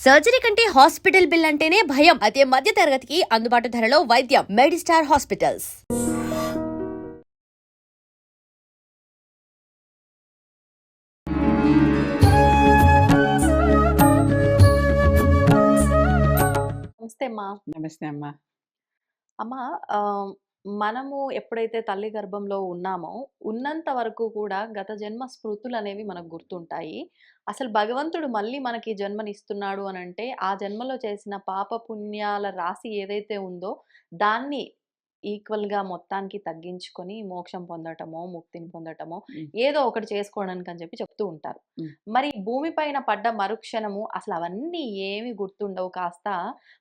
Surgery కంటే hospital bill అంటేనే భయం. అదే మధ్య తరగతికి అందుబాటు ధరలో వైద్యం. Medistar hospitals. నమస్తే అమ్మా. నమస్తే అమ్మా. అమ్మా, మనము ఎప్పుడైతే తల్లి గర్భంలో ఉన్నామో, ఉన్నంత వరకు కూడా గత జన్మ స్మృతులనేవి మనకు గుర్తుంటాయి. అసలు భగవంతుడు మళ్ళీ మనకి జన్మనిస్తున్నాడు అనంటే, ఆ జన్మలో చేసిన పాప పుణ్యాల రాశి ఏదైతే ఉందో, దాన్ని ఈక్వల్‌గా మొత్తానికి తగ్గించుకొని మోక్షం పొందటమో, ముక్తిని పొందటమో, హ్మ్. ఏదో ఒకటి చేసుకోవడానికని చెప్పి చెప్తూ ఉంటారు. హ్మ్. మరి భూమి పైన పడ్డ మరుక్షణము అసలు అవన్నీ ఏమి గుర్తుండవు. కాస్త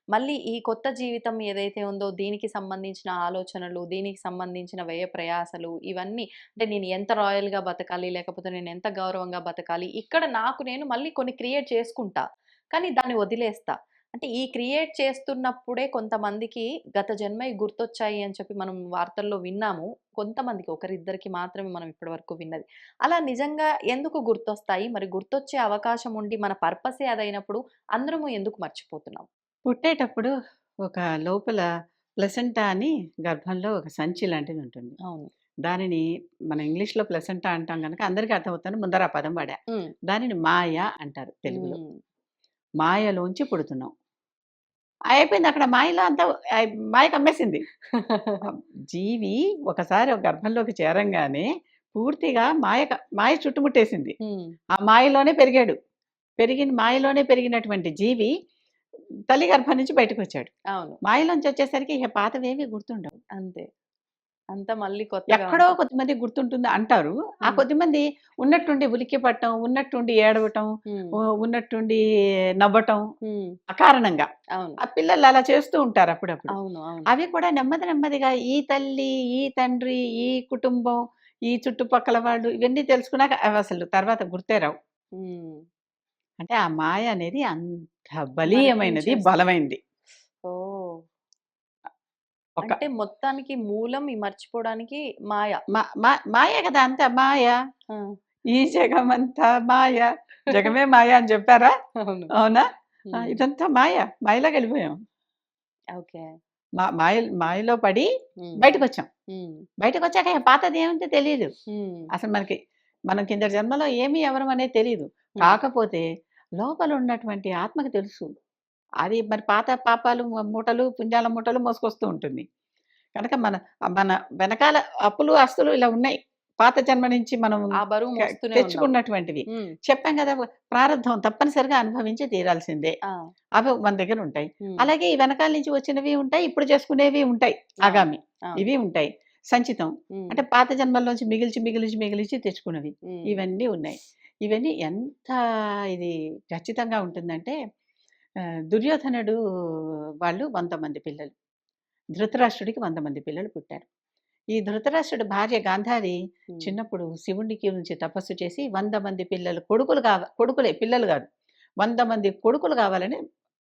మళ్ళీ ఈ కొత్త జీవితం ఏదైతే ఉందో దీనికి సంబంధించిన ఆలోచనలు, దీనికి సంబంధించిన వ్యయ ప్రయాసలు ఇవన్నీ, అంటే నేను ఎంత రాయల్‌గా బతకాలి, లేకపోతే నేను ఎంత గౌరవంగా బతకాలి, ఇక్కడ నాకు నేను మళ్ళీ కొన్ని క్రియేట్ చేసుకుంటా. కానీ దాన్ని వదిలేస్తా. అంటే ఈ క్రియేట్ చేస్తున్నప్పుడే కొంతమందికి గత జన్మయి గుర్తొచ్చాయి అని చెప్పి మనం వార్తల్లో విన్నాము. కొంతమందికి, ఒకరిద్దరికి మాత్రమే మనం ఇప్పటివరకు విన్నది. అలా నిజంగా ఎందుకు గుర్తొస్తాయి? మరి గుర్తొచ్చే అవకాశం ఉండి మన పర్పసే అదైనప్పుడు అందరము ఎందుకు మర్చిపోతున్నాం? పుట్టేటప్పుడు ఒక లోపల ప్లసెంటా అని గర్భంలో ఒక సంచి లాంటిది ఉంటుంది. అవును. దానిని మన ఇంగ్లీష్‌లో ప్లసెంటా అంటాం గనక అందరికీ అర్థమవుతుంది. ముందర ఆ పదం వాడా. హ్మ్. దానిని మాయ అంటారు తెలుగులో. హ్మ్. మాయలోంచి పుడుతున్నాం. అయిపోయింది అక్కడ మాయలో అంతా మాయ కమ్మేసింది. జీవి ఒకసారి ఒక గర్భంలోకి చేరంగానే పూర్తిగా మాయ చుట్టుముట్టేసింది. హ్మ్. ఆ మాయలోనే పెరిగాడు. మాయలోనే పెరిగినటువంటి జీవి తల్లి గర్భం నుంచి బయటకొచ్చాడు. అవును. మాయలోంచి వచ్చేసరికి ఇక పాతవేమీ గుర్తుండవు. అంతే. అంతా మళ్ళీ కొత్తగా ఎక్కడో ఉంటది. కొద్దిమందికి గుర్తుంటుంది అంటారు. ఆ హ్మ్. కొద్దిమంది ఉన్నట్టుండి ఉలిక్కి పడటం, ఉన్నట్టుండి ఏడవటం, హ్మ్. ఉన్నట్టుండి నవ్వటం హ్మ్. అకారణంగా. అవును. ఆ పిల్లలు అలా చేస్తూ ఉంటారు అప్పుడప్పుడు. అవును. అవును. అవి కూడా నెమ్మది నెమ్మదిగా ఈ తల్లి, ఈ తండ్రి, ఈ కుటుంబం, ఈ చుట్టుపక్కల వాళ్ళు ఇవన్నీ తెలుసుకున్నాక అవసలు తర్వాత గుర్తే రావు. హ్మ్. అంటే ఆ మాయ అనేది అంత బలీయమైనది, మరిపించేస్తుంది. బలమైంది. ఓహ్! ఒక అంటే మొత్తానికి మూలం ఈ మర్చిపోవడానికి మాయ. మా మా మాయే కదా అంతా మాయ. ఆ! ఈ జగమంతా మాయ. జగమే మాయ అని చెప్పారా? అవును. అవునా? హ్మ్. ఇదంతా మాయ. మాయలోకెళ్ళిపోయాం. ఓకే. మాయలో పడి హ్మ్. బయటకొచ్చాం. హ్మ్. బయటకొచ్చాక ఇక పాతది ఏముందో తెలీదు. హ్మ్. అసలు మనం కిందటి జన్మలో ఏమి ఎవరం అనేది తెలీదు. హ్మ్. కాకపోతే లోపల ఉన్నటువంటి ఆత్మకి తెలుసు. అది మరి పాత పాపాలు మూటలు, పుణ్యాల మూటలు మోసుకొస్తూ ఉంటుంది. కనుక మన వెనకాల అప్పులు, ఆస్తులు ఇలా ఉన్నాయి. పాత జన్మ నుంచి మనం ఆ బరువు మోస్తూనే ఉన్నాం. తెచ్చుకున్నటువంటివి. హ్మ్. చెప్పాం కదా! ప్రారంధం తప్పనిసరిగా అనుభవించి తీరాల్సిందే. ఆ! అవి మన దగ్గర ఉంటాయి. హ్మ్. అలాగే ఈ వెనకాల నుంచి వచ్చినవి ఉంటాయి. ఇప్పుడు చేసుకునేవి ఉంటాయి. అవును. ఆగామి. అవును. ఇవి ఉంటాయి. సంచితం. హ్మ్. అంటే పాత జన్మల్లోంచి మిగిల్చి తెచ్చుకున్నవి. హ్మ్. ఇవన్నీ ఉన్నాయి. ఇవన్నీ ఎంత ఇది ఖచ్చితంగా ఉంటుందంటే దుర్యోధనుడు వాళ్ళు 100 మంది పిల్లలు. ధృతరాష్ట్రుడికి 100 మంది పిల్లలు పుట్టారు. ఈ ధృతరాష్ట్రుడి భార్య గాంధారి హ్మ్. చిన్నప్పుడు శివునికి నుంచి తపస్సు చేసి 100 మంది పిల్లలు కొడుకులే పిల్లలు గాదు. 100 మంది కొడుకులు గావాలని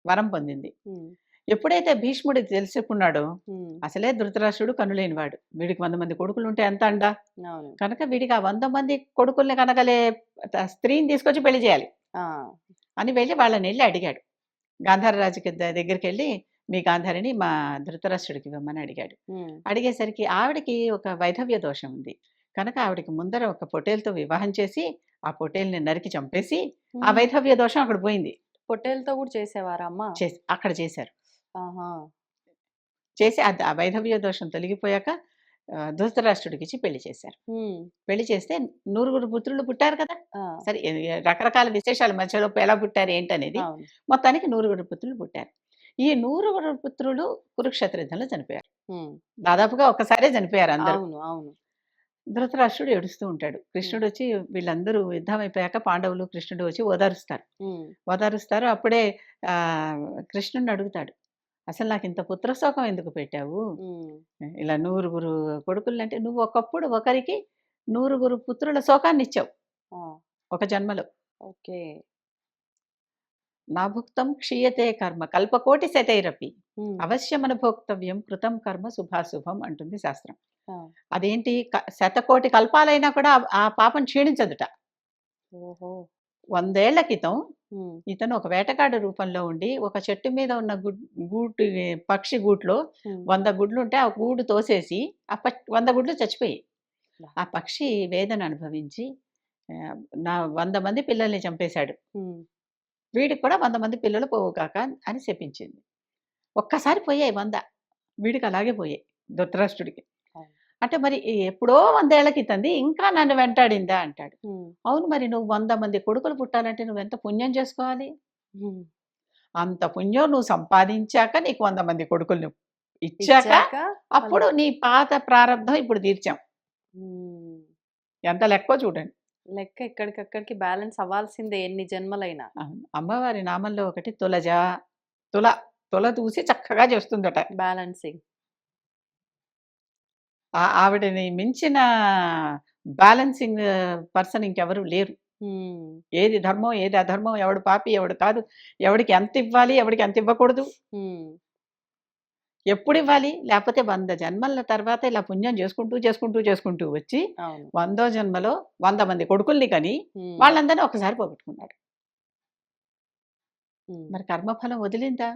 వరం పొందింది. హ్మ్. ఎప్పుడైతే భీష్ముడికి తెలుసుకున్నాడో హ్మ్. అసలే ధృతరాష్ట్రుడు కనులేనివాడు. వీడికి 100 మంది కొడుకులుంటే ఎంత అండ. అవును. కనుక వీడికి ఆ 100 మంది కొడుకుల్ని కనగలే స్త్రీని తీసుకొచ్చి పెళ్లి చేయాలి ఆ! అని వెళ్ళి వాళ్ళనెళ్లి అడిగాడు. గాంధార రాజుకి దగ్గరికెళ్ళి మీ గాంధారిని మా ధృతరాష్ట్రుడికి ఇవ్వమని అడిగాడు. హ్మ్. అడిగేసరికి ఆవిడకి ఒక వైధవ్య దోషం ఉంది. కనుక ఆవిడకి ముందర ఒక పొటేలుతో వివాహం చేసి, ఆ పొటేలుని నరికి చంపేసి, ఆ హ్మ్. వైధవ్య దోషం అక్కడ పోయింది. పొట్టేలుతో గూడా చేసేవారా అమ్మ? అక్కడ చేశారు. ఆహా! చేసి ఆ వైధవ్య దోషం తొలగిపోయాక ధృతరాష్ట్రుడికిచ్చి పెళ్లి చేశారు. హ్మ్. పెళ్లి చేస్తే నూరుగురు పుత్రులు పుట్టారు కదా! ఆ! సరే రకరకాల విశేషాలు మధ్యలోపు ఎలా పుట్టారు ఏంటనేది. అవును. మొత్తానికి నూరుగురు పుత్రులు పుట్టారు. ఈ నూరుగురు పుత్రులు కురుక్షేత్ర యుద్ధంలో చనిపోయారు. హ్మ్. దాదాపుగా ఒక్కసారే చనిపోయారు అందరూ. అవును. అవును. ధృతరాష్ట్రుడు ఏడుస్తూ ఉంటాడు. హ్మ్. కృష్ణుడొచ్చి వీళ్ళందరూ యుద్ధం అయిపోయాక పాండవులు, కృష్ణుడు వచ్చి ఓదారుస్తారు. హ్మ్. ఓదారుస్తారు. అప్పుడే కృష్ణుడిని అడుగుతాడు. "అసలు నాకింత పుత్రశోకం ఎందుకు పెట్టావు? హ్మ్. ఇలా నూరుగురు కొడుకులంటే నువ్వు ఒకప్పుడు ఒకరికి నూరుగురు పుత్రుల శోకాన్నిచ్చావు ఆ! ఒక జన్మలో. ఓకే. నా భుక్తం క్షీయతే కర్మ కల్పకోటి శతైరపి. హ్మ్. అవశ్యమనుభోక్తవ్యం కృతం కర్మ శుభాశుభం" అంటుంది శాస్త్రం. ఆ! అదేంటి శతకోటి కల్పాలైనా కూడా ఆ పాపం క్షీణించదుట. ఓహో! 100 ఏళ్ల క్రితం హ్మ్. ఇతను ఒక వేటగాడు రూపంలో ఉండి ఒక చెట్టు మీద ఉన్న గూటి పక్షి గూట్లో హ్మ్. 100 గుడ్లుంటే ఆ గూడు తోసేసి 100 గుడ్లు చచ్చిపోయాయి. బా! ఆ పక్షి వేదన అనుభవించి ఆహ్, నా 100 మంది పిల్లల్ని చంపేశాడు. హ్మ్. వీడికి కూడా 100 మంది పిల్లలు పోవుగాక అని శపించింది. ఒక్కసారి పోయాయి 100. వీడికి అలాగే పోయాయి ధృతరాష్ట్రుడికి. అవును. అంటే మరి ఎప్పుడో 100 ఏళ్ల కితంది ఇంకా నన్ను వెంటాడిందా అంటాడు. హ్మ్. అవును మరి నువ్వు 100 మంది కొడుకులు పుట్టాలంటే నువ్వెంత పుణ్యం చేసుకోవాలి? హ్మ్. అంత పుణ్యం నువ్వు సంపాదించాక నీకు 100 మంది కొడుకుల్ని ఇచ్చాక ఇచ్చాక మళ్ళీ అప్పుడు నీ పాత ప్రారబ్ధం ఇప్పుడు తీర్చాం. హ్మ్. ఎంత లెక్కో చూడండి. లెక్క ఎక్కడికక్కడికి బ్యాలెన్స్ అవ్వాల్సిందే ఎన్ని జన్మలైనా. అవును. అమ్మవారి నామంలో ఒకటి తులజ. తుల, తుల తూసి చక్కగా చేస్తుందట. బ్యాలెన్సింగ్. ఆవిడని మించిన బ్యాలెన్సింగ్ పర్సన్ ఇంకెవరు లేరు. హ్మ్. ఏది ధర్మం, ఏది అధర్మం, ఎవడు పాపి, ఎవడు కాదు, ఎవడికి ఎంత ఇవ్వాలి, ఎవడికి ఎంత ఇవ్వకూడదు, హ్మ్. ఎప్పుడివ్వాలి, లేపోతే 100 జన్మల తర్వాత ఇలా పుణ్యం చేసుకుంటూ వచ్చి అవును. 100వ జన్మలో 100 మంది కొడుకుల్ని కని హ్మ్. వాళ్ళందరిని ఒకసారి పోగొట్టుకున్నాడు. హ్మ్. మరి కర్మఫలం వదిలిందా?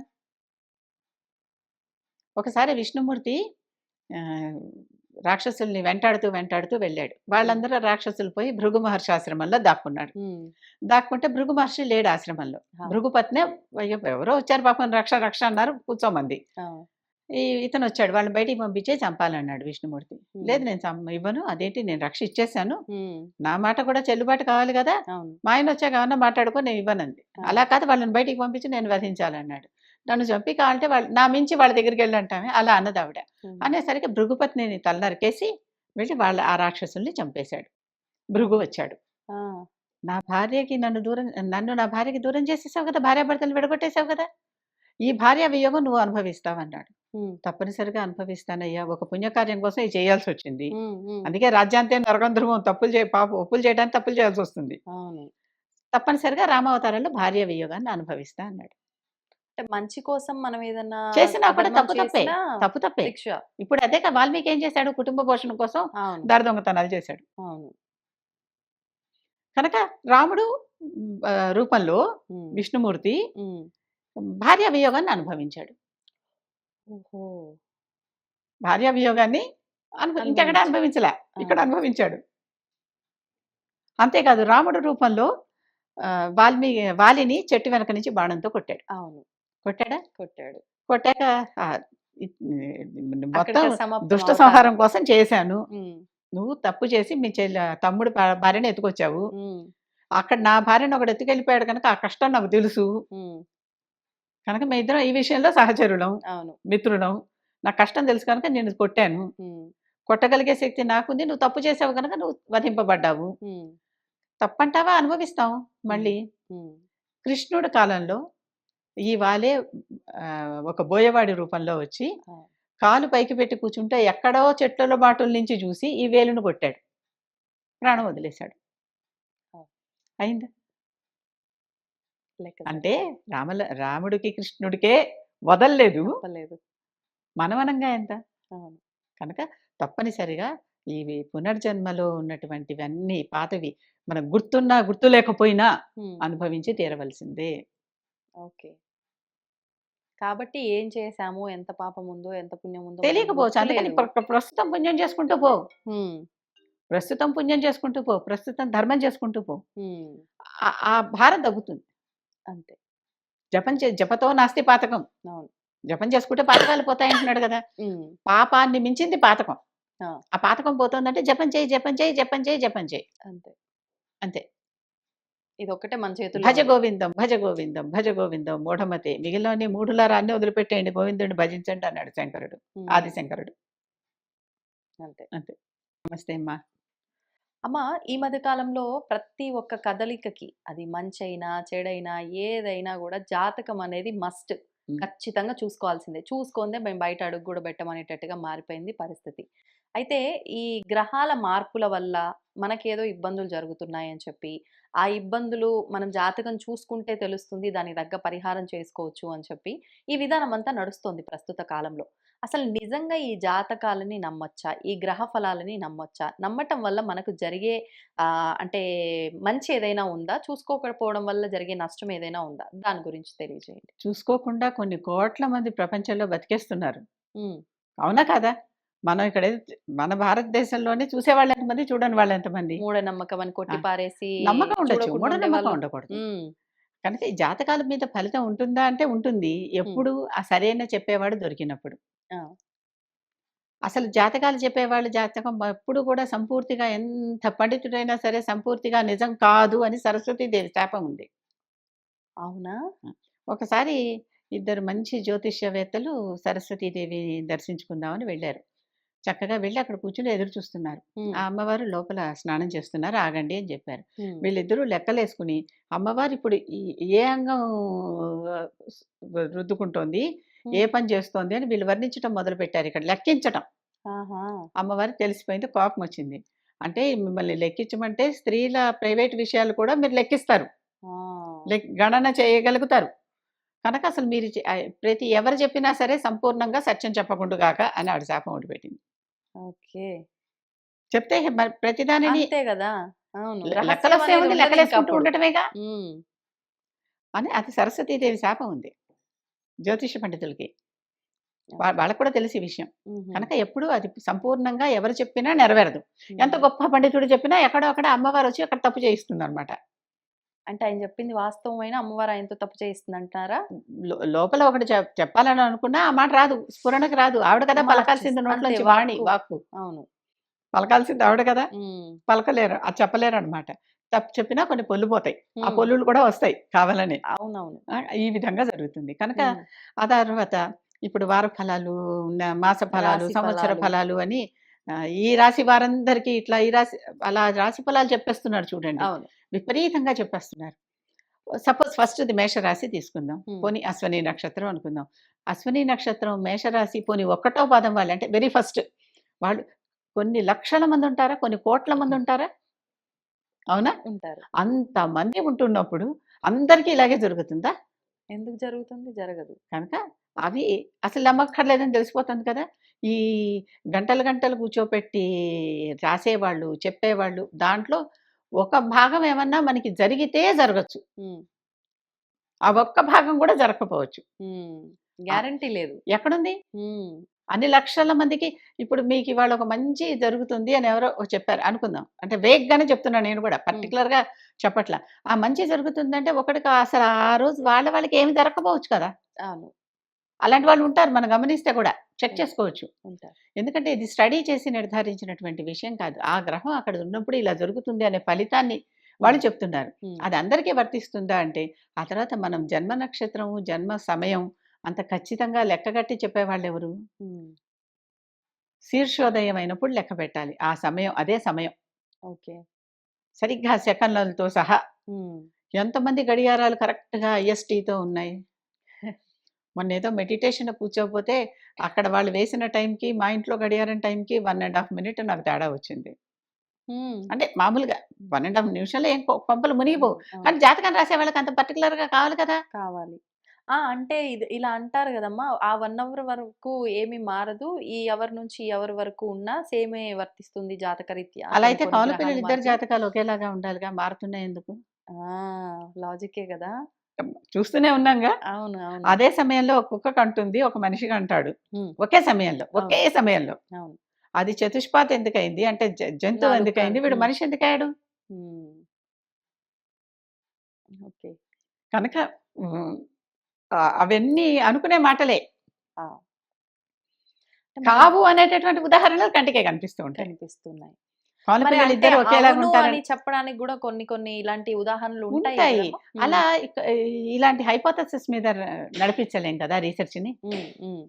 ఒకసారి విష్ణుమూర్తి ఆహ్, రాక్షసుల్ని వెంటాడుతూ వెళ్ళాడు. హ్మ్. వాళ్ళందరూ రాక్షసులు పోయి భృగు మహర్షి ఆశ్రమంలో దాక్కున్నాడు. హ్మ్. దాక్కుంటే భృగు మహర్షి లేడు ఆశ్రమంలో. ఆ! భృగు పత్నే అయ్యో! ఎవరో వచ్చారు పాపం రక్ష రక్ష అన్నారు కూర్చోమంది. ఆ! ఇతనొచ్చాడు. వాళ్ళని బయటికి పంపించే చంపాలన్నాడు విష్ణుమూర్తి. హ్మ్. లేదు నేను ఇవ్వను. అదేంటి నేను రక్ష ఇచ్చేసాను. హ్మ్. నా మాట కూడా చెల్లుబాటు కావాలి గదా! అవును. మా ఆయనొచ్చాక ఏమన్నా మాట్లాడుకో నేను ఇవ్వనంది. ఆ! అలా కాదు వాళ్ళని బయటికి పంపించి నేను వధించాలన్నాడు. నన్ను చంపి కావాలంటే వాళ్ళు నా మించి వాళ్ళ దగ్గరికెళ్ళంటామే అలా అన్నదావిడ. హ్మ్. అనేసరికి భృగుపత్నిని తల నరికేసి వెళ్ళి ఆ రాక్షసుల్ని చంపేశాడు. భృగు వచ్చాడు. ఆ! నన్ను నా భార్యకి దూరం చేసేసావు కదా! భార్యాభర్తలు విడగొట్టేసావు కదా! ఈ భార్య వియోగం నువ్వు అనుభవిస్తావన్నాడు. హ్మ్. తప్పనిసరిగా అనుభవిస్తానయ్యా! ఒక పుణ్యకార్యం కోసం ఇది చేయాల్సొచ్చింది. హ్మ్. హ్మ్. అందుకే రాజ్యాంతే నరకం ధ్రువం ఒప్పులు చేయడానికి తప్పులు చేయాల్సొస్తుంది. అవును. తప్పనిసరిగా రామావతారంలో భార్య వియోగాన్ని అనుభవిస్తా అన్నాడు. అంటే మంచి కోసం మనం ఏదన్నా చేసినా కూడా అధర్మం తప్పు తప్పే. చేసినా తప్పు తప్పే. శిక్ష. ఇప్పుడు అదేగా వాల్మీకి ఏం చేశాడు? కుటుంబ పోషణ కోసం అవును. దారి దొంగతనాలు చేశాడు. అవును. కనుక రాముడు రూపంలో హ్మ్. విష్ణుమూర్తి హ్మ్. భార్య వియోగాన్ని అనుభవించాడు. ఓహో! భార్య వియోగాన్ని ఇంకెక్కడ అనుభవించా. అనుభవించలా. ఆ! ఇక్కడ అనుభవించాడు. అంతేకాదు రాముడు రూపంలో వాలిని చెట్టు వెనక నుంచి బాణంతో కొట్టాడు. అవును. కొట్టాడా? కొట్టాడు. కొట్టాక ఆహ్, ఇ మొత్తం అక్కడితో సమాప్తం దుష్ట అవతారం. సంహారం కోసం చేశాను. హ్మ్. నువ్వు తప్పు చేసి మీ తమ్ముడు భార్యని ఎత్తుకొచ్చావు. హ్మ్. అక్కడ నా భార్యని ఒకడు ఎత్తుకెళ్ళిపోయాడు కనుక ఆ కష్టం నాకు తెలుసు. హ్మ్. కనుక మేమిద్దరం ఈ విషయంలో సహచరులం, అవును. మిత్రులం. నా కష్టం తెలుసు కనుక నిన్ను కొట్టాను. హ్మ్. కొట్టగలిగే శక్తి నాకుంది. నువ్వు తప్పు చేసావు గనక నువ్వు వధింపబడ్డావు. హ్మ్. తప్పంటావా? అనుభవిస్తాం హ్మ్. మళ్ళీ. హ్మ్. కృష్ణుడి కాలంలో ఈ వాలే ఒక బోయవాడి రూపంలో వచ్చి ఆ! కాలు పైకి పెట్టి కూర్చుంటే ఎక్కడో చెట్ల బాటుల నుంచి చూసి ఈ వేలును కొట్టాడు. ప్రాణం వదిలేశాడు. ఆ! అయిందా? లెక్క అంటే సరిపోయింది. రాముడికి, కృష్ణుడికే వదల్లేదు. తప్పలేదు. మనమనంగా ఎంత? అవును. కనుక తప్పనిసరిగా ఇవి పునర్జన్మలో ఉన్నటువంటివన్నీ పాతవి మనకు గుర్తున్నా, గుర్తు లేకపోయినా హ్మ్. అనుభవించి తీరవలసిందే. ఓకే. కాబట్టి ఏం చేశాము, ఎంత పాపముందో, ఎంత పుణ్యముందో మనకు తెలియకపోవచ్చు. అందుకని గుర్తులేదు. ప్రస్తుతం పుణ్యం చేసుకుంటూ పో. హ్మ్. ప్రస్తుతం పుణ్యం చేసుకుంటూ పో. ప్రస్తుతం ధర్మం చేసుకుంటూ పో. హ్మ్. ఆ భారం తగ్గుతుంది. అంతే. జపతో నాస్తి పాతకం. అవును. జపం చేసుకుంటే పాతకాలు పోతాయంటున్నాడు గదా! హ్మ్. పాపాన్ని మించింది పాతకం. ఆ! ఆ పాతకం పోతోందంటే జపం చేయి, జపం చేయి, జపం చేయి, జపం చేయి. అంతే. అంతే. ఇదొక్కటే మన చేతుల్లో భజ ఉంది. గోవిందం, భజ గోవిందం, భజ గోవిందం మూఢమతే. మిగిలినవన్నీ మూఢులారా అన్నీ వదిలిపెట్టేయండి. గోవిందుడిని భజించండి అన్నాడు శంకరుడు. హ్మ్. ఆదిశంకరుడు. అంతే. అంతే. నమస్తే అమ్మా. అమ్మ ఈ మధ్య కాలంలో ప్రతి ఒక్క కదలికకి అది మంచైనా, చెడైనా ఏదైనా గూడా జాతకం అనేది మస్ట్. హ్మ్. ఖచ్చితంగా చూసుకోవాల్సిందే. చూసుకోందే మేము బయట అడుగు గూడా పెట్టమనేటట్టుగా మారిపోయింది పరిస్థితి. అయితే ఈ గ్రహాల మార్పుల వల్ల మనకేదో ఇబ్బందులు జరుగుతున్నాయని చెప్పి, ఆ ఇబ్బందులు మనం జాతకం చూసుకుంటే తెలుస్తుంది. దానికి తగ్గ పరిహారం చేసుకోవచ్చు అని చెప్పి, ఈ విధానం అంతా నడుస్తోంది ప్రస్తుత కాలంలో. అసలు నిజంగా ఈ జాతకాలని నమ్మొచ్చా? ఈ గ్రహ ఫలాలని నమ్మొచ్చా? నమ్మటం వల్ల మనకు జరిగే అంటే మంచి ఏదైనా ఉందా? చూసుకోకపోవడం వల్ల జరిగే నష్టం ఏదైనా ఉందా? దాని గురించి తెలియజేయండి. చూసుకోకుండా కొన్ని కోట్ల మంది ప్రపంచంలో బతికేస్తున్నారు. హ్మ్. అవునా కాదా? మనం ఇక్కడ మన భారతదేశంలోనే చూసేవాళ్ళు ఎంతమంది, చూడని వాళ్ళు ఎంతమంది? మూఢనమ్మకం అని ఆ! కొట్టి పారేసి నమ్మకం ఉండొచ్చు. చూడకుండా మూఢనమ్మకం ఉండేవాళ్ళు. ఉండకూడదు. హ్మ్. కనుక ఈ జాతకాల మీద ఫలితం ఉంటుందా అంటే ఉంటుంది. హ్మ్. ఎప్పుడు ఆ సరైన చెప్పేవాడు దొరికినప్పుడు. ఆ! అసలు జాతకాలు చెప్పేవాళ్ళు జాతకం ఎప్పుడు కూడా సంపూర్తిగా ఎంత పండితుడైనా సరే సంపూర్తిగా నిజం కాదు అని సరస్వతీదేవి శాపం ఉంది. అవునా? ఆ! ఒకసారి ఇద్దరు మంచి జ్యోతిష్యవేత్తలు సరస్వతీదేవిని దర్శించుకుందామని వెళ్లారు. చక్కగా వెళ్లి అక్కడ కూర్చొని ఎదురు చూస్తున్నారు. హ్మ్. ఆ అమ్మవారు లోపల స్నానం చేస్తున్నారు. ఆగండి అని చెప్పారు. హ్మ్. వీళ్ళిద్దరూ లెక్కలేసుకుని అమ్మవారు ఇప్పుడు ఏ అంగం స్ రుద్దుకుంటోంది, ఏ హ్మ్. పని చేస్తోంది అని వీళ్ళు వర్ణించటం మొదలుపెట్టారు ఇక్కడ. లెక్కించటం. ఆహా! అమ్మవారికి తెలిసిపోయింది. కోపమొచ్చింది. అంటే మిమ్మల్ని లెక్కించమంటే స్త్రీల ప్రైవేట్ విషయాలు కూడా మీరు లెక్కిస్తారు. ఆ! గణన చేయగలుగుతారు. కనుక అసలు మీరు ప్రతి ఎవరు చెప్పినా సరే సంపూర్ణంగా సత్యం చెప్పకుండుగాక అని ఆవిడ శాపం ఒకటి పెట్టింది. ఓకే. చెప్తే మరి ప్రతిదానిని అంతే గదా! అవును. రహస్యం లెక్కలొస్తే అనేది ఏముంది, లెక్కలేసుకుంటూ ఉండదింకప్పుడు. ఉండటమేగా హ్మ్. అని అది సరస్వతీదేవి శాపం ఉంది జ్యోతిష పండితులకి. ఓకే. వాళ్ళకి కూడా తెలుసు ఈ విషయం. హుహు. కనుక ఎప్పుడూ అది సంపూర్ణంగా ఎవరు చెప్పినా నెరవేరదు. ఎంత హ్మ్. గొప్ప పండితుడు చెప్పినా ఎక్కడో అక్కడ అమ్మవారొచ్చి అక్కడ తప్పు చేయిస్తుందనమాట. అంటే ఆయన చెప్పింది వాస్తవమైనా అమ్మవారు ఆయనతో తప్పు చేయిస్తుందంటారా? లోపల ఒకటి చెప్పాలని అనుకున్నా ఆ మాట రాదు. స్ఫురణకు రాదు. ఆవిడ కదా పలకాల్సింది అంతే నోట్లోంచి వాణి, వాక్కు. వాక్కు. అవును. పలకాల్సింది ఆవిడ కదా! హ్మ్. పలకలేరు. అది చెప్పలేరనమాట. తప్పు చెప్పినా కొన్ని పొల్లుపోతాయి. ఆ హ్మ్. పొల్లులు కూడా వస్తాయి కావాలని. అవునవును. ఈ విధంగా జరుగుతుంది. కనుక హ్మ్. ఆ తర్వాత ఇప్పుడు వార ఫలాలు, మాస ఫలాలు, రాశి సంవత్సర ఫలాలు. ఫలాలు అని ఈ రాశి వారందరికీ ఇట్లా ఈ రాశి అలా రాశి ఫలాలు చెప్పేస్తున్నారు చూడండి. అవును. విపరీతంగా చెప్పేస్తున్నారు. సపోజ్ ఫస్ట్‌ది మేషరాశి తీసుకుందాం. హ్మ్. పోనీ అశ్విని నక్షత్రం అనుకుందాం. అశ్విని నక్షత్రం, మేషరాశి పోనీ ఒకటో పాదం వాళ్ళు అంటే వెరీ ఫస్ట్ వాళ్ళు కొన్ని లక్షల మంది ఉంటారా? కొన్ని కోట్ల మంది ఉంటారా? అవునా? ఉంటారు. అంతమంది ఉంటున్నప్పుడు అందరికీ ఇలాగే జరుగుతుందా? ఎందుకు జరుగుతుంది? జరగదు. కనుక అవి అసలు నమ్మక్కర్లేదని తెలిసిపోతుంది కదా! ఈ గంటలు గంటలు కూర్చోపెట్టి రాసేవాళ్ళు, చెప్పేవాళ్ళు దాంట్లో ఒక భాగం ఏమన్నా మనకి జరిగితే జరగొచ్చు. హ్మ్. ఆ ఒక్క భాగం కూడా జరగకపోవచ్చు. హ్మ్. ఆ! గ్యారంటీ లేదు. ఎక్కడుంది? హ్మ్. అన్ని లక్షల మందికి ఇప్పుడు మీకివాళ ఒక మంచి జరుగుతుంది అని ఎవరో చెప్పారు అనుకుందాం. అంటే వేగ్గానే చెప్తున్నా నేను గూడా. హ్మ్. పర్టిక్యులర్‌గా చెప్పట్ల. ఆ మంచి జరుగుతుందంటే ఒకడికి అసలు ఆ రోజు వాళ్ళకి ఏమి జరగకపోవచ్చు కదా! అవును. అలాంటి వాళ్ళు ఉంటారు. మనం గమనిస్తే కూడా. చెక్ ఉంటారు. చేసుకోవచ్చు. ఉంటారు. ఎందుకంటే ఇది స్టడీ చేసి నిర్ధారించినటువంటి విషయం కాదు. ఆ గ్రహం అక్కడ ఉన్నప్పుడు ఇలా జరుగుతుంది అనే ఫలితాన్ని వాళ్ళు హ్మ్. చెప్తున్నారు. హ్మ్. అది అందరికీ వర్తిస్తుందా అంటే, ఆ తర్వాత మనం జన్మ నక్షత్రం, జన్మ సమయం అంత ఖచ్చితంగా లెక్కగట్టి చెప్పేవాళ్ళెవరు? హ్మ్. శీర్షోదయం అయినప్పుడు లెక్క పెట్టాలి. ఆ సమయం అదే సమయం. ఓకే. సరిగ్గా సెకన్లతో సహా. హ్మ్. ఎంతమంది గడియారాలు కరెక్ట్‌గా ఐఎస్‌టీతో ఉన్నాయి? మొన్నేదో మెడిటేషన్ కూర్చోకపోతే అక్కడ వాళ్ళు వేసిన టైంకి, మా ఇంట్లో గడియారం టైంకి 1 ½ మినిట్ నాకు తేడా వచ్చింది. హ్మ్. అంటే మామూలుగా 1 ½ నిమిషంలో ఏం కొంపలు మునిగిపోవు. అవును. అవును. కానీ జాతకం రాసే వాళ్ళకి అంత పర్టిక్యులర్‌గా కావాలి కదా! కావాలి. అంటే ఇలా అంటారు గదమ్మా! ఆ 1 అవర్ వరకు ఏమి మారదు. ఈ అవర్ నుంచి ఈ అవర్ వరకు ఉన్నా సేమే వర్తిస్తుంది జాతకరీత్యా అలా కొన్ని అయితే కొన్ని కౌలు గ్రహాల పిల్లలు ఇద్దరి మార్పులు. జాతకాలు ఒకేలాగా ఉండాలిగా మారుతున్నాయెందుకు? లాజికే గదా! చూస్తూనే ఉన్నాంగా. అవును. అవును. అదే సమయంలో ఒక కుక్కకంటుంది. ఒక మనిషికి అంటాడు. హ్మ్. ఒకే సమయంలో. ఒకే అవును. సమయంలో. అవును. అది చతుష్పాత్ ఎందుకయింది? అంటే జంతువు 4 కాళ్ళు. ఎందుకయింది? వీడు హ్మ్. మనిషి ఎందుకయ్యాడు? హ్మ్. ఓకే. కనుక హ్మ్. అవన్నీ అనుకునే మాటలే. ఆ! అంటే మనం కావు అనేటటువంటి ఉదాహరణలు కంటికే కనిపిస్తూ ఉంటాయి. కనిపిస్తున్నాయి. కౌల మరి అంటే పిల్లలిద్దరూ ఒకేలాగా అవును అని ఉంటారని చెప్పడానికి గూడా కొన్ని కొన్ని ఇలాంటి ఉదాహరణలు ఉంటాయి ఉంటాయి. గదమ్మా! హ్మ్. అలా ఇలాంటి హైపోథెసిస్ మీద నడిపించలేం కదా రీసెర్చ్‌ని. హ్మ్. హ్మ్.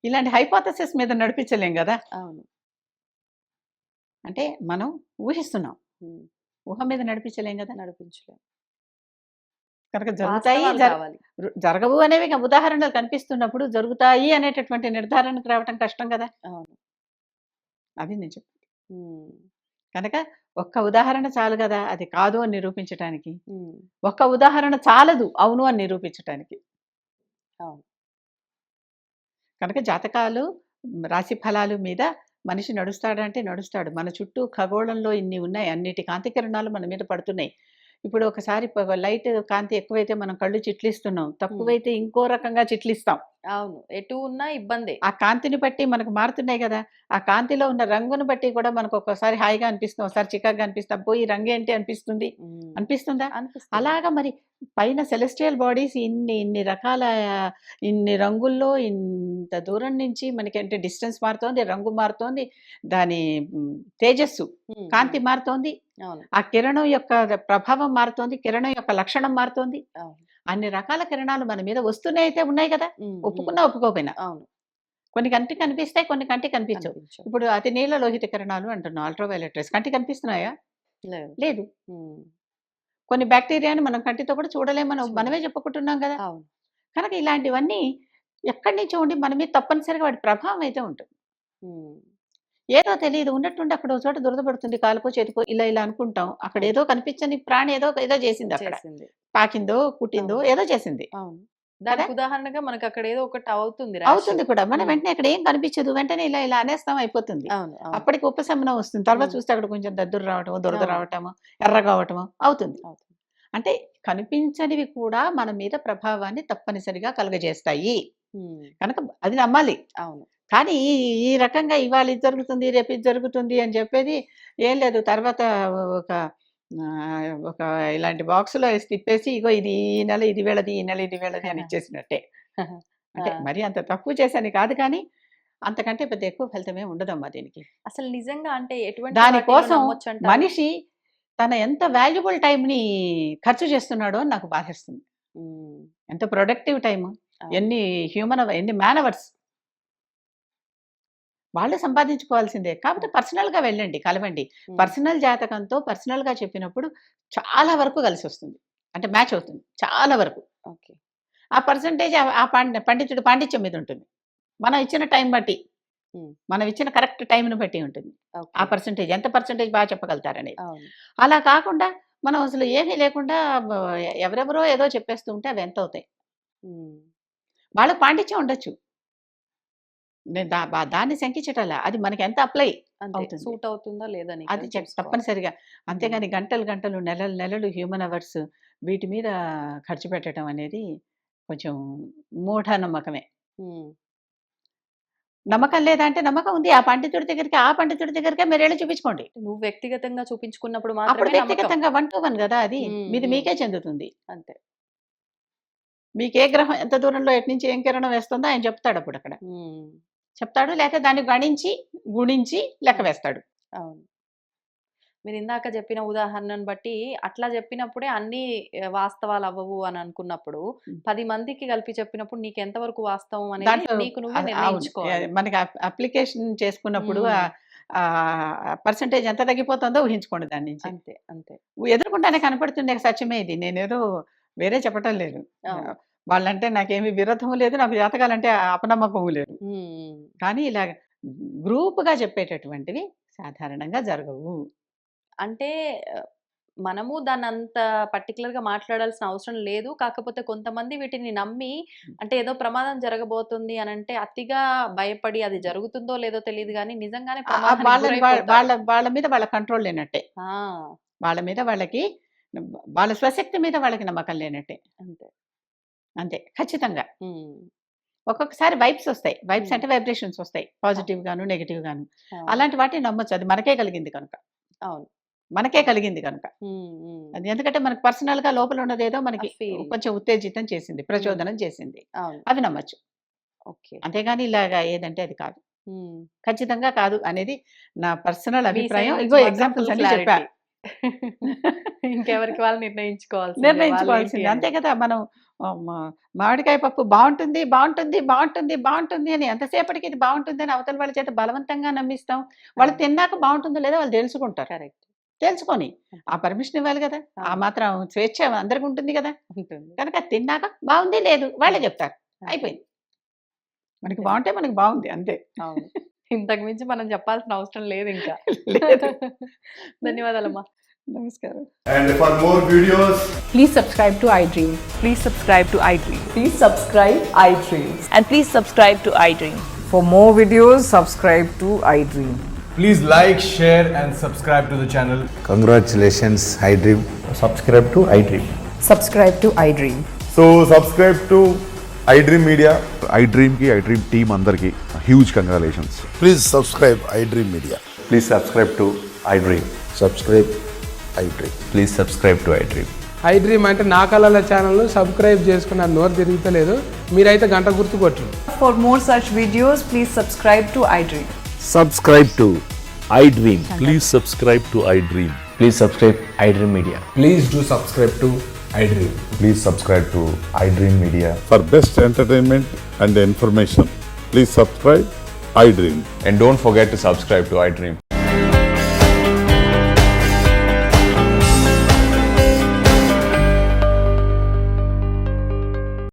ఇలాంటి హైపోథెసిస్ మీద నడిపించలేం గదా! అవును. అంటే మనం ఊహిస్తున్నాం. హ్మ్. ఊహ మీద నడిపించలేం గదా! నడిపించలేం. కనుక జరుగుతాయి, వాస్తవాలు కావాలి. జరగవు అనేవి ఉదాహరణలు కనిపిస్తున్నప్పుడు జరుగుతాయి అనేటటువంటి నిర్ధారణకు రావటం కష్టం గదా! అవును. అది నేను చెప్పాను. ఉమ్, కనుక ఒక్క ఉదాహరణ చాలు కదా అది కాదు అని నిరూపించటానికి. ఉమ్, ఒక్క ఉదాహరణ చాలదు అవును అని నిరూపించటానికి. అవును. కనుక జాతకాలు, రాశి ఫలాలు మీద మనిషి నడుస్తాడంటే నడుస్తాడు. మన చుట్టూ ఖగోళంలో ఇన్ని ఉన్నాయి. అన్నిటి కాంతి కిరణాలు మన మీద పడుతున్నాయి. ఇప్పుడు ఒకసారి లైట్ కాంతి ఎక్కువైతే మనం కళ్ళు చిట్లిస్తున్నాం. తక్కువైతే ఇంకో రకంగా చిట్లిస్తాం. అవును, ఎటు ఉన్నా ఇబ్బందే. ఆ కాంతిని బట్టి మనకు మారుతున్నాయి గదా! ఆ కాంతిలో ఉన్న రంగును బట్టి కూడా మనకు ఒక్కోసారి హాయిగా అనిపిస్తుంది. ఒకసారి చికాకుగా అనిపిస్తుంది. అబ్బో! ఈ రంగేంటి అనిపిస్తుంది. ఉమ్, అనిపిస్తుందా? అనిపిస్తుంది. అలాగా మరి పైన సెలెస్టియల్ బాడీస్ ఇన్ని రకాల ఇన్ని రంగుల్లో ఇంత దూరం నుంచి మనకంటే డిస్టెన్స్ మారుతోంది, రంగు మారుతోంది, దాని తేజస్సు, ఉమ్, కాంతి ఉమ్, మారుతోంది. అవును, ఆ కిరణం యొక్క ప్రభావం మారుతోంది. కిరణం యొక్క లక్షణం మారుతోంది. అవును. అన్ని రకాల కిరణాలు మన మీద వస్తూనే అయితే ఉన్నాయి కదా! ఉమ్, ఉమ్, ఒప్పుకున్నా, ఒప్పుకోకపోయినా. అవును, కొన్ని కంటికి కనిపిస్తాయి, కొన్ని కంటికి కనిపించవు. కనిపించవు. ఇప్పుడు అతి నీల లోహిత కిరణాలు అంటున్నాం. అల్ట్రావైలెట్ రేస్ కంటికి కనిపిస్తున్నాయా? లేదు. లేదు. ఉమ్, కొన్ని బ్యాక్టీరియాని మనం కంటితో కూడా చూడలేమని చూడు. మనమే చెప్పుకుంటున్నాం కదా! అవును. కనుక ఇలాంటివన్నీ ఎక్కడి నుంచో ఉండి మన మీద తప్పనిసరిగా వాటి ప్రభావం అయితే ఉంటుంది. ఉమ్, ఏదో తెలీదు ఉన్నట్టుండి అక్కడ ఓ చోట దురద పడుతుంది. కాలుకో, చేతికో ఇలా అనుకుంటాం. అక్కడ అవును. ఏదో కనిపించని ప్రాణి ఏదో ఏదో చేసింది అక్కడ. చేసింది. పాకిందో, కుట్టిందో అవును. ఏదో చేసింది. అవును. కదా! దానికి ఉదాహరణగా మనకు అక్కడ ఏదో ఒకటి అవుతుంది ర్యాష్. అవుతుంది కూడా. మనం ఉమ్, వెంటనే అక్కడ ఏం కనిపించదు. వెంటనే ఇలా అనేస్తాం అయిపోతుంది. అవును, అవును, అప్పటికి ఉపశమనం వస్తుంది. తర్వాత ఉమ్, చూస్తే అక్కడ కొంచెం దద్దురు రావటమో, దురద అవును, రావటమో, ఎర్రగా అవ్వటమో అవుతుంది. అవుతుంది. అంటే కనిపించనివి కూడా మన మీద ప్రభావాన్ని తప్పనిసరిగా కలుగజేస్తాయి. ఉమ్, కనుక అది నమ్మాలి. అవును. కానీ ఈ ఈ రకంగా ఇవాళ ఇది జరుగుతుంది, రేపు ఇది జరుగుతుంది అని చెప్పేది ఏం లేదు. తర్వాత ఒక ఒక ఇలాంటి బాక్స్‌లో ఏసి తిప్పేసి ఇగో ఇది ఈ నెల ఇది వీళ్ళది, ఈ నెల ఇది వీళ్ళది అని ఇచ్చేసినట్టే. అంటే ఆ! మరీ అంత తక్కువ చేశాను కాదు కానీ, అంతకంటే పెద్ద ఎక్కువ ఫలితమేం ఉండదమ్మా దీనికి. అసలు నిజంగా అంటే ఎటువంటి వాటిలో దానికోసం నమ్మొచ్చంటారు? మనిషి తన ఎంత వాల్యుబుల్ టైమ్‌ని ఖర్చు చేస్తున్నాడో అని నాకు బాధేస్తుంది. హ్మ్. ఎంత ప్రొడక్టివ్ టైము, అవును. ఎన్ని మ్యాన్ అవర్స్ వాళ్ళు సంపాదించుకోవాల్సిందే. కాకపోతే పర్సనల్‌గా వెళ్ళండి, కలవండి. హ్మ్. పర్సనల్ జాతకంతో పర్సనల్‌గా చెప్పినప్పుడు చాలా వరకు కలిసొస్తుంది. అంటే మ్యాచ్ అవుతుంది. చాలా వరకు. ఓకే. ఆ పర్సెంటేజ్ ఆ పండితుడి పాండిత్యం మీద ఉంటుంది. మనం ఇచ్చిన టైం బట్టి. హ్మ్. మనం ఇచ్చిన కరెక్ట్ టైంని బట్టి ఉంటుంది. ఆ ఓకే. పర్సెంటేజ్ ఎంత పర్సెంటేజ్ బాగా చెప్పగలుగుతారనేది. అవును. అలా కాకుండా మనం అసలు ఏమీ లేకుండా బ ఎవరెవరో ఏదో చెప్పేస్తూ ఉంటే అవి ఎంతవుతాయి? హ్మ్. వాళ్ళకి పాండిత్యం ఉండొచ్చు. నేను దాన్ని శంకించటంలా. అది మనకి ఎంత అప్లై అంతే. అవుతుంది. సూట్ అవుతుందా లేదా నీకు అది అది చూసుకోవాలి. తప్పనిసరిగా. హ్మ్. అంతేగాని గంటలు గంటలు, నెలలు నెలలు హ్యూమన్ అవర్స్ వీటి మీద ఖర్చు పెట్టడం అనేది కొంచెం మూఢనమ్మకమే. హ్మ్. నమ్మకం లేదా అంటే నమ్మకం ఉంది. ఆ పండితుడి దగ్గరికే మీరెళ్లి చూపించుకోండి. నువ్వు వ్యక్తిగతంగా చూపించుకున్నప్పుడు అప్పుడు మాత్రమే నమ్మకం. వ్యక్తిగతంగా 1 to 1 గదా అది. హ్మ్. మీది హ్మ్. మీకే చెందుతుంది. అంతే. మీకే గ్రహం ఎంత దూరంలో ఎటునుంచి ఏం కిరణం వేస్తుందో ఆయన చెప్తాడప్పుడక్కడ. హ్మ్. చెప్తాడు లేతే దాన్ని గణించి, గుణించి లెక్క అవును. వేస్తాడు. అవును. మీరిందాక చెప్పిన ఉదాహరణను బట్టి అట్లా చెప్పినప్పుడే అన్నీ వాస్తవాలవ్వవు అని అనుకున్నప్పుడు, హ్మ్. 10 మందికి కలిపి చెప్పినప్పుడు నీకెంత వరకు వాస్తవం అనేది దాంట్లో నీకు నువ్వే అవును. నిర్ణయించుకోవాలి. మనకి అప్లికేషన్ చేసుకున్నప్పుడు హ్మ్. పర్సెంటేజ్ ఎంత తగ్గిపోతుందో ఊహించుకోండి దాని నుంచి. అంతే. అంతే. ఎదురుగుండానే కనపడుతుండే సత్యమే ఇది. నేనేదో వేరే చెప్పటం లేదు. అవును. వాళ్ళంటే నాకేమి విరోధము లేదు. నాకు జాతకాలంటే అపనమ్మకము లేదు. హ్మ్. కానీ ఇలాగ గ్రూప్‌గా చెప్పేటటువంటివి సాధారణంగా జరగవు. అంటే ఆహ్, మనము దాన్నంత పర్టిక్యులర్‌గా మాట్లాడాల్సిన అవసరం లేదు. కాకపోతే కొంతమంది వీటిని నమ్మి అంటే ఏదో ప్రమాదం జరగబోతుంది అనంటే అతిగా భయపడి అది జరుగుతుందో లేదో తెలీదు గానీ నిజంగానే ప్రమాదానికి వాళ్ళని గురైపోతారు. వాళ్ళ మీద వాళ్ళ కంట్రోల్ లేనట్టే. ఆ! వాళ్ళ మీద వాళ్ళకి వాళ్ళ స్వశక్తి మీద వాళ్ళకి నమ్మకం లేనట్టే. అంతే. అంతే. ఖచ్చితంగా. హ్మ్. ఒక్కొక్కసారి వైబ్స్ ఒస్తాయి. వైబ్స్ హ్మ్. అంటే వైబ్రేషన్స్ ఒస్తాయి. పాజిటివ్ గాను, నెగెటివ్ గాను. అవును. అలాంటి వాటిని నమ్మొచ్చు. అది మనకే కలిగింది కనుక. అవును. మనకే కలిగింది కనుక. హ్మ్. హ్మ్. అది ఎందుకంటే మనకు పర్సనల్‌గా లోపల ఉన్నదేదో ఆ మనకి ఫీల్. కొంచెం ఉత్తేజితం చేసింది. హ్మ్. ప్రచోదనం చేసింది. అవును. అవి నమ్మొచ్చు. ఓకే. అంతేగాని ఇలాగ ఏదంటే అది కాదు. హ్మ్. ఖచ్చితంగా కాదు అనేది నా పర్సనల్ మీ సైడ్ అభిప్రాయం. నుంచి ఇగో మాత్రం ఎగ్జాంపుల్స్ ఫుల్ అన్నీ చెప్పా. క్లారిటీ. ఇంకెవరికి వాళ్ళు నిర్ణయించుకోవాల్సిందే వాళ్ళేంటి నిర్ణయించుకోవాల్సింది. అంతే అనేది. కదా! మనం మామిడికాయ పప్పు బావుంటుంది, బావుంటుంది, బావుంటుంది, బావుంటుంది అని ఎంతసేపటికి ఇది బావుంటుందని అవతల వాళ్ళ చేత బలవంతంగా నమ్మిస్తాం. వాళ్ళు అవును. తిన్నాక బావుంటుందో లేదో వాళ్ళు తెలుసుకుంటారు. కరెక్ట్. తెలుసుకొని అంతే. ఆ పర్మిషన్ ఇవ్వాలి గదా! ఆ అవును. మాత్రం స్వేచ్ఛ అందరికి ఉంటుంది గదా! ఉంటుంది. కనుక తిన్నాక బావుంది, లేదు వాళ్ళే అవును. జెప్తారు. అంతే. అయిపోయింది. మనకి అంతే. బావుంటే మనకి బావుంది అంతే. అవును. ఇంతకు మించి మనం చెప్పాల్సిన అవసరం లేదు ఇంకా. లేదు. ధన్యవాదాలమ్మా. నమస్కారం. And for more videos, Please subscribe to iDream. Please subscribe to iDream. Please subscribe iDream. And please subscribe to iDream. For more videos, subscribe to iDream. please like, share and subscribe to the channel. Congratulations, iDream. subscribe to iDream. Subscribe to iDream. So subscribe to iDream Media. iDream ki iDream team అందరికి huge congratulations. Please subscribe iDream Media. Please subscribe to iDream. Subscribe iDream. Please subscribe to iDream. iDream అంటే నా కళల ఛానల్ను subscribe చేసుకున్న నోరు తిరుగుతలేదు, మీరైతే గంట గుర్తు కొట్టండి. For more such videos, please subscribe to iDream. Subscribe to iDream. Please subscribe to iDream. Please subscribe iDream Media. Please do subscribe to iDream. Please subscribe to iDream Media. For best entertainment and information, please subscribe iDream. And don't forget to subscribe to iDream.